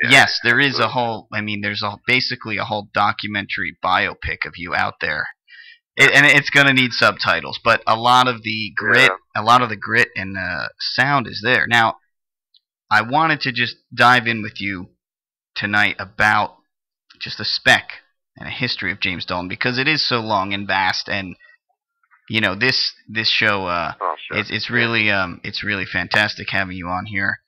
Yeah, Yes, there is a absolutely. whole. I mean, there's basically a whole documentary biopic of you out there. Yeah. And it's gonna need subtitles, but a lot of the Yeah. grit and sound is there. Now, I wanted to just dive in with you tonight about just a spec and a history of James Dalton because it is so long and vast, and this show Oh, sure. Yeah. it's really fantastic having you on here.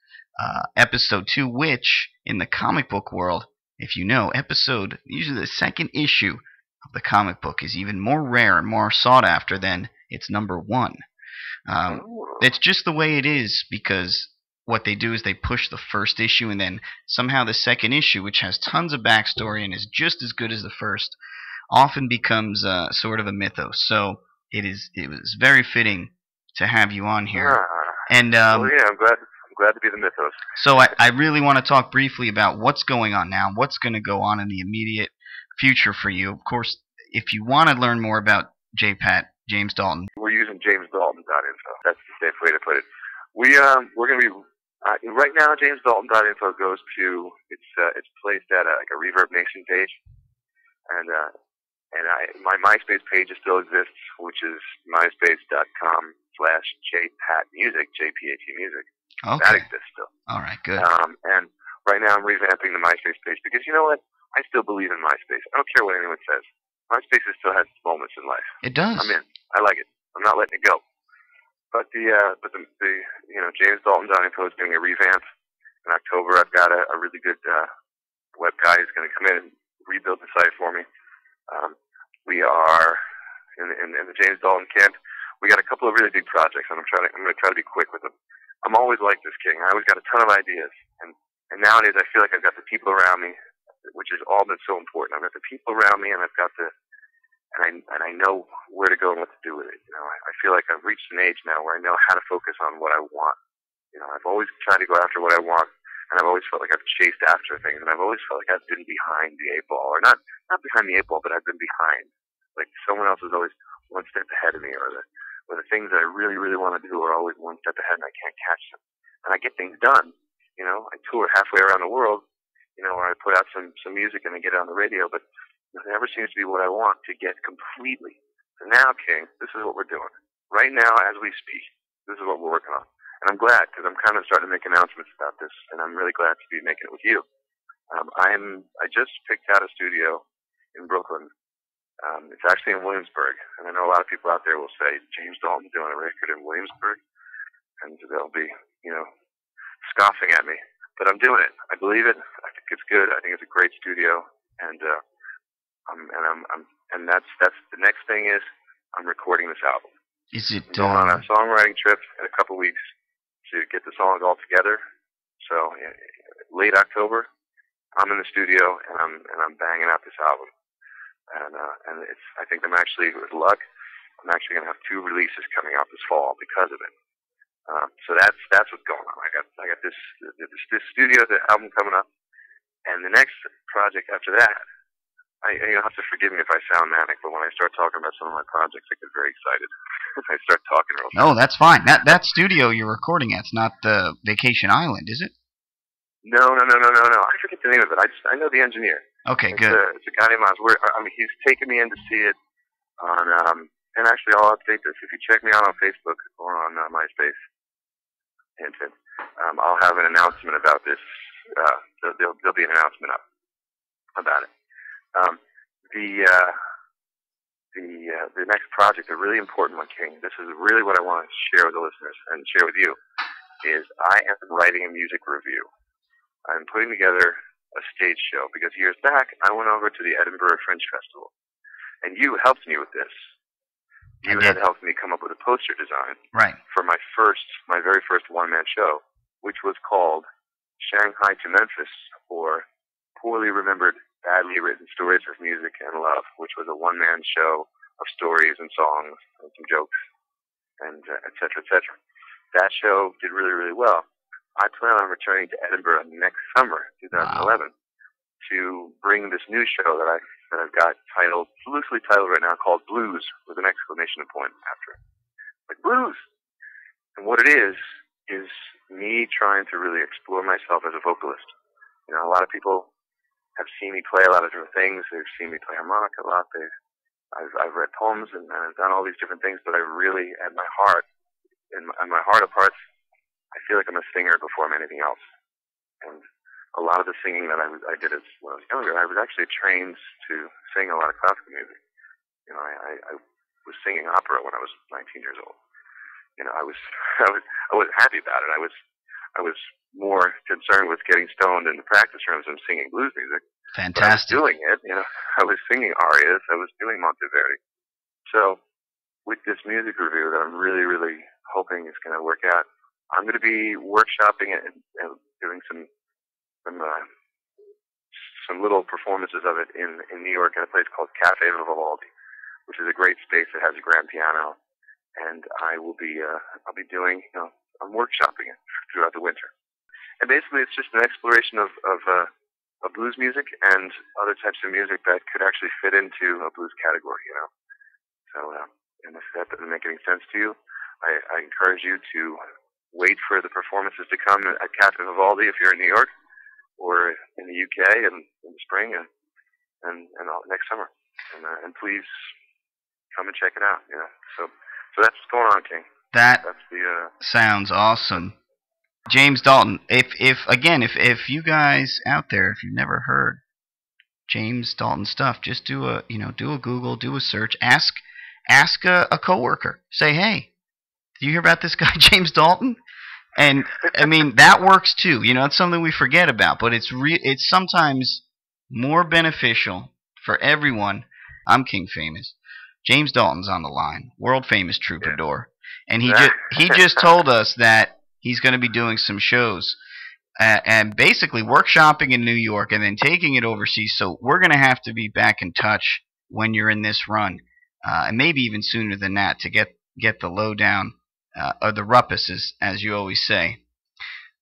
Episode 2, which in the comic book world, if you know, episode usually the second issue of the comic book is even more rare and more sought after than its number 1. Oh. It's just the way it is because what they do is they push the first issue and then somehow the second issue, which has tons of backstory and is just as good as the first, often becomes sort of a mythos. So it was very fitting to have you on here. Ah. And Well, yeah, I'm glad to be the mythos. so I really want to talk briefly about what's going on now, what's going to go on in the immediate future for you. Of course, if you want to learn more about JPAT, James Dalton. We're using jamesdalton.info. That's the safe way to put it. We're going to be right now. Jamesdalton.info goes to it's placed at like a Reverb Nation page, and my MySpace page still exists, which is myspace.com/jpatmusic, JPAT music. Okay. That exists still. All right, good. And right now I'm revamping the MySpace page because you know what? I still believe in MySpace. I don't care what anyone says. MySpace still has its moments in life. It does. I'm in. I like it. I'm not letting it go. But the James Dalton.info is doing a revamp in October. I've got a really good web guy who's going to come in and rebuild the site for me. We are in the James Dalton camp. We got a couple of really big projects, and I'm going to try to be quick with them. I'm always like this, King. I always got a ton of ideas, and nowadays I feel like I've got the people around me, which has all been so important. I've got the people around me, and I've got and I know where to go and what to do with it. You know, I feel like I've reached an age now where I know how to focus on what I want. You know, I've always tried to go after what I want, and I've always felt like I've chased after things, and I've always felt like I've been behind the 8 ball, or not behind the 8 ball, but I've been behind. Like someone else is always one step ahead of me, or the things that I really, really want to do are always one step ahead, and I can't catch them. And I get things done. You know, I tour halfway around the world, you know, where I put out some music and I get it on the radio, but it never seems to be what I want to get completely. So now, King, this is what we're doing. Right now, as we speak, this is what we're working on. And I'm glad, because I'm kind of starting to make announcements about this, and I'm really glad to be making it with you. I just picked out a studio in Brooklyn. It's actually in Williamsburg, and I know a lot of people out there will say, James Dalton doing a record in Williamsburg, and they'll be, you know, scoffing at me. But I'm doing it. I believe it. I think it's good. I think it's a great studio, and that's the next thing is I'm recording this album. Is it I'm going on a songwriting trip in a couple weeks to get the songs all together. So late October, I'm in the studio and I'm banging out this album. And I think I'm actually, with luck, I'm actually going to have 2 releases coming out this fall because of it. So that's what's going on. I got this studio, the album coming up, and the next project after that. You'll have to forgive me if I sound manic, but when I start talking about some of my projects, I get very excited. I start talking real fast. No, that's fine. That studio you're recording at's not the Vacation Island, is it? No. I forget the name of it. I know the engineer. Okay, good. It's a guy named Oz. He's taken me in to see it on. And actually, I'll update this. If you check me out on Facebook or on MySpace, I'll have an announcement about this. There'll be an announcement up about it. The next project, a really important one, King. This is really what I want to share with the listeners and share with you. Is I am writing a music review. I'm putting together a stage show because years back I went over to the Edinburgh Fringe Festival, and you helped me with this. You had helped me come up with a poster design for my very first one-man show, which was called Shanghai to Memphis, or Poorly Remembered, Badly Written Stories of Music and Love, which was a one-man show of stories and songs and some jokes and et cetera, et cetera. That show did really, really well. I plan on returning to Edinburgh next summer, 2011, to bring this new show that I've got loosely titled right now, called Blues, with an exclamation point after it. Like, blues! And what it is me trying to really explore myself as a vocalist. You know, a lot of people have seen me play a lot of different things. They've seen me play harmonica a lot. I've read poems and I've done all these different things, but I really, at my heart, in my heart of hearts, I feel like I'm a singer before I'm anything else. And a lot of the singing that I did when I was younger, I was actually trained to sing a lot of classical music. You know, I was singing opera when I was 19 years old. You know, I wasn't happy about it. I was more concerned with getting stoned in the practice rooms and singing blues music. Fantastic. But I was doing it, you know. I was singing arias. I was doing Monteverdi. So, with this music review that I'm really, really hoping is going to work out, I'm going to be workshopping it and doing some little performances of it in New York at a place called Cafe Vivaldi, which is a great space that has a grand piano. And I'll be doing, you know, I'm workshopping it throughout the winter. And basically, it's just an exploration of blues music and other types of music that could actually fit into a blues category, you know. So, and if that doesn't make any sense to you, I encourage you to wait for the performances to come at Cafe Vivaldi if you're in New York, or in the UK in the spring and next summer. And please come and check it out, you know. So that's what's going on, King. That's the sounds awesome. James Dalton, if you guys out there, if you've never heard James Dalton stuff, just do a Google, do a search, ask a coworker. Say, hey, do you hear about this guy James Dalton? And I mean, that works too. You know, it's something we forget about, but it's sometimes more beneficial for everyone. I'm King Famous. James Dalton's on the line, world famous troubadour, and he just told us that he's going to be doing some shows and basically workshopping in New York and then taking it overseas. So we're going to have to be back in touch when you're in this run, and maybe even sooner than that, to get the lowdown or the ruppus, as you always say.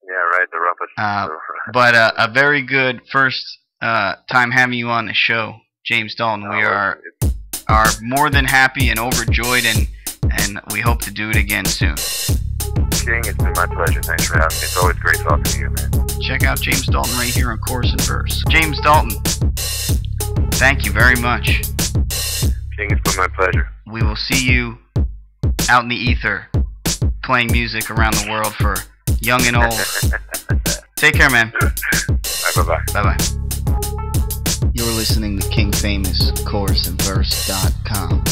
Yeah, right, the ruppus. But a very good first time having you on the show, James Dalton. We are more than happy and overjoyed, and we hope to do it again soon. King, it's been my pleasure. Thanks for having me. It's always great talking to you, man. Check out James Dalton right here on Chorus and Verse. James Dalton, thank you very much. King, it's been my pleasure. We will see you out in the ether, playing music around the world for young and old. Take care, man. Bye-bye. Bye-bye. You're listening to King Famous, ChorusandVerse.com.